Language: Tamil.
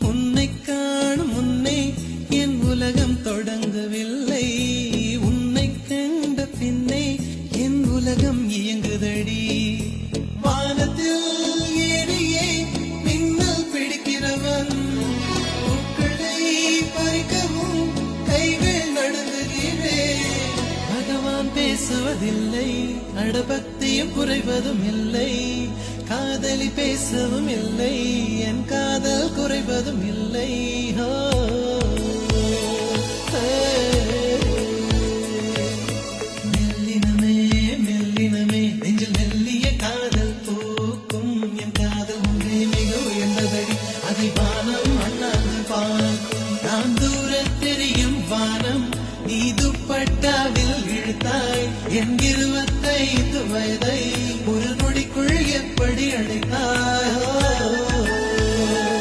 உன்னை காணும் முன்னே என் உலகம் தொடங்கவில்லை. உன்னை கண்ட பின்னே என் உலகம் இயங்குதடி. வானத்தில் ஏறியே மின்னல் பிடிக்கிறவன் பூக்களை பறிக்கவும் கைகள் நடுங்குகிறேன். பகவான் பேசுவதில்லை, அடபக்தியும் குறைவதும் இல்லை. காதலி பேசவும் இல்லை, என் காதல் குறைவதும் இல்லை. மெல்லினமே மெல்லினமே நெஞ்சில் மெல்லிய காதல் பூக்கும். என் காதல் ஒன்றே மிக உயர்ந்ததடி, அதை வானம்